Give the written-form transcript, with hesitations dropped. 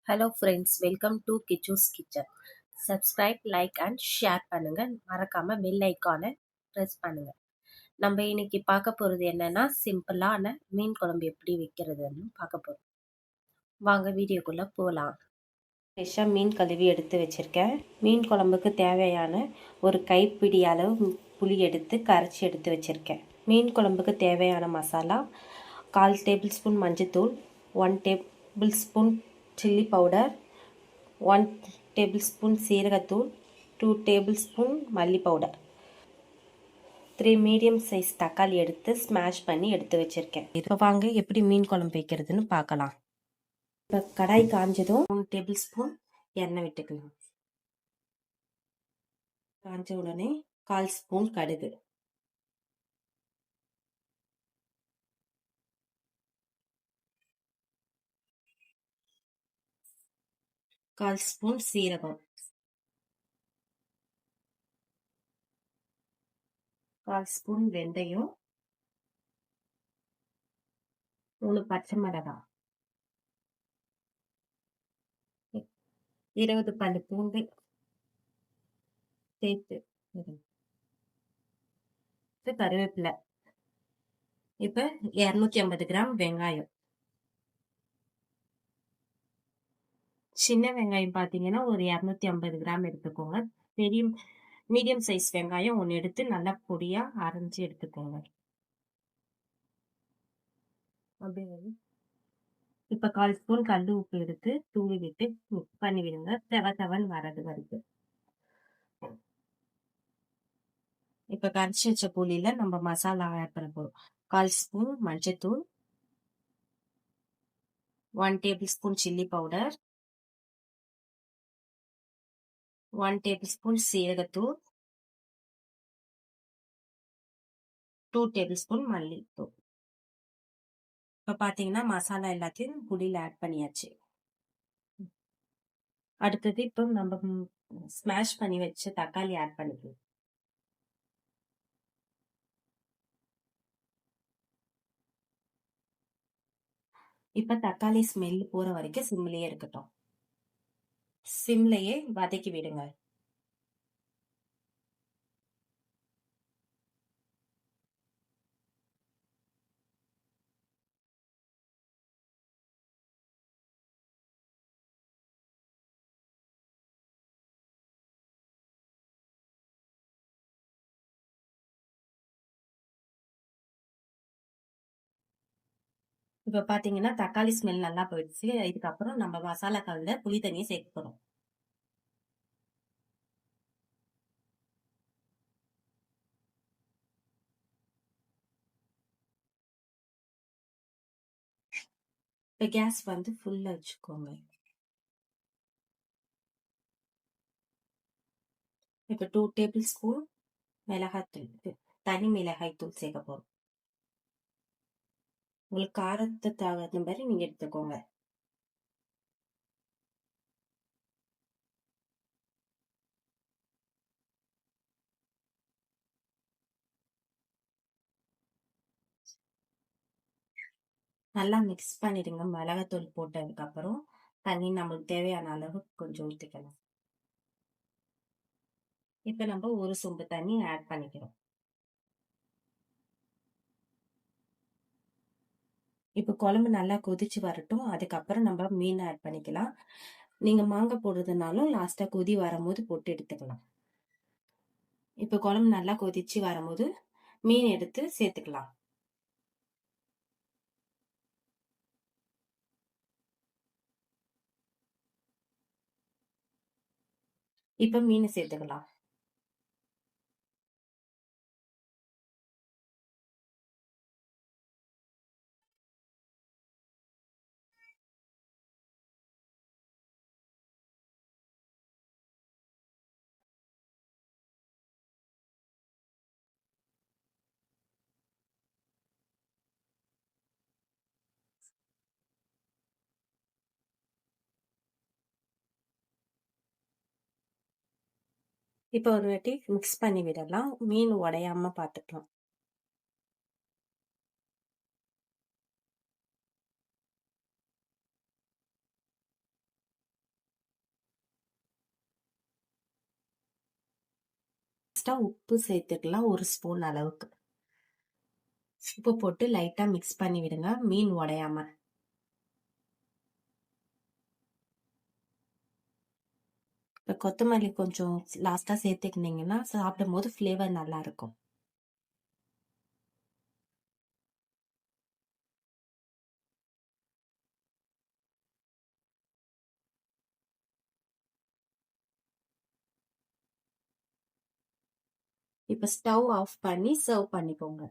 Hello friends, welcome to Kichoo's kitchen. Subscribe, like and share பண்ணுங்க. மறக்காம bell ஐக்கானை press பண்ணுங்க. நம்ம இன்னைக்கு பார்க்க போகிறது என்னன்னா, சிம்பிளான மீன் குழம்பு எப்படி வைக்கிறதுன்னு பார்க்க போகிறோம். வாங்க வீடியோக்குள்ளே போகலாம். ஃப்ரெஷ்ஷாக மீன் கழுவி எடுத்து வச்சுருக்கேன். மீன் குழம்புக்கு தேவையான ஒரு கைப்பிடி அளவு புளி எடுத்து கரைச்சி எடுத்து வச்சுருக்கேன். மீன் குழம்புக்கு தேவையான மசாலா 1/4 டேபிள் ஸ்பூன் மஞ்சத்தூள், 1 table spoon chilli powder, 1 table spoon சீரகத்தூள், 2 டேபிள் ஸ்பூன் மல்லி பவுடர், 3 மீடியம் சைஸ் தக்காளி எடுத்து ஸ்மாஷ் பண்ணி எடுத்து வச்சுருக்கேன். இப்போ வாங்க எப்படி மீன் குழம்பு வைக்கிறதுன்னு பார்க்கலாம். இப்போ கடாய் காஞ்சதும் 3 டேபிள் ஸ்பூன் எண்ணெய் விட்டுக்கலாம். காஞ்ச உடனே 1/4 ஸ்பூன் கடுகு, 1/4 ஸ்பூன் சீரகம், 1/4 ஸ்பூன் வெந்தயம், 3 பச்சை மிளகாய், 20 பல்லு பூண்டு சேர்த்து கருவேப்பிலை. இப்போ 250 கிராம் வெங்காயம். சின்ன வெங்காயம் பார்த்தீங்கன்னா ஒரு 250 கிராம் எடுத்துக்கோங்க. பெரிய மீடியம் சைஸ் வெங்காயம் ஒன்று எடுத்து நல்லா பொடியாக அரைஞ்சி எடுத்துக்கோங்க. அப்படியே இப்போ 1/4 ஸ்பூன் கல் உப்பு எடுத்து தூவி விட்டு மிக்ஸ் பண்ணி விடுங்க. தவன் வரது வரைக்கும். இப்போ கரைச்சி வச்ச புளியில நம்ம மசாலா ஆட் பண்ண போகிறோம். 1/4 ஸ்பூன் மஞ்சத்தூள், 1 table spoon chilli powder, 1 table spoon சீரகத்தூள், 2 டேபிள் ஸ்பூன் மல்லித்தூள். இப்போ பார்த்தீங்கன்னா மசாலா எல்லாத்தையும் புளியில் ஆட் பண்ணியாச்சு. அடுத்தது இப்போ நம்ம ஸ்மாஷ் பண்ணி வச்ச தக்காளி ஆட் பண்ணிக்கலாம். இப்போ தக்காளி ஸ்மெல் போற வரைக்கும் சிம்லயே இருக்கட்டும். சிம்லயே வதக்கி விடுங்க. இப்போ பார்த்தீங்கன்னா தக்காளி ஸ்மெல் நல்லா போயிடுச்சு. இதுக்கப்புறம் நம்ம மசாலா கல்ல புளி தண்ணியை சேர்க்க போறோம். இப்போ கேஸ் வந்து ஃபுல்லா வச்சுக்கோங்க. இப்போ 2 டேபிள் ஸ்பூன் மிளகாய்த்தூள், தனி மிளகாய் தூள் சேர்க்க போறோம். உங்களுக்கு காரத்தை தகுந்த மாதிரி நீங்க எடுத்துக்கோங்க. நல்லா மிக்ஸ் பண்ணிடுங்க. மிளகாத்தூள் போட்டதுக்கு அப்புறம் தண்ணி நம்மளுக்கு தேவையான அளவு கொஞ்சம் ஊற்றிக்கலாம். இப்போ நம்ம ஒரு சொம்பு தண்ணி ஆட் பண்ணிக்கிறோம். இப்போ குழம்பு நல்லா கொதிச்சு வரட்டும். அதுக்கப்புறம் நம்ம மீன் ஆட் பண்ணிக்கலாம். நீங்க மாங்காய் போடுறதுனாலும் லாஸ்டா கொதி வரும்போது போட்டு எடுத்துக்கலாம். இப்போ குழம்பு நல்லா கொதிச்சு வரும்போது மீன் எடுத்து சேர்த்துக்கலாம். இப்போ மீனை சேர்த்துக்கலாம். இப்போ ஒரு வாட்டி மிக்ஸ் பண்ணி விடலாம். மீன் உடையாம பார்த்துக்கலாம். எக்ஸ்ட்ரா உப்பு சேர்த்துக்கலாம், 1 ஸ்பூன் அளவுக்கு. உப்பு போட்டு லைட்டா மிக்ஸ் பண்ணி விடுங்க, மீன் உடையாம. இப்ப கொத்தமல்லி கொஞ்சம் லாஸ்டா சேர்த்துக்கினீங்கன்னா சாப்பிடும்போது ஃப்ளேவர் நல்லா இருக்கும். இப்ப ஸ்டவ் ஆஃப் பண்ணி சர்வ் பண்ணிக்கோங்க.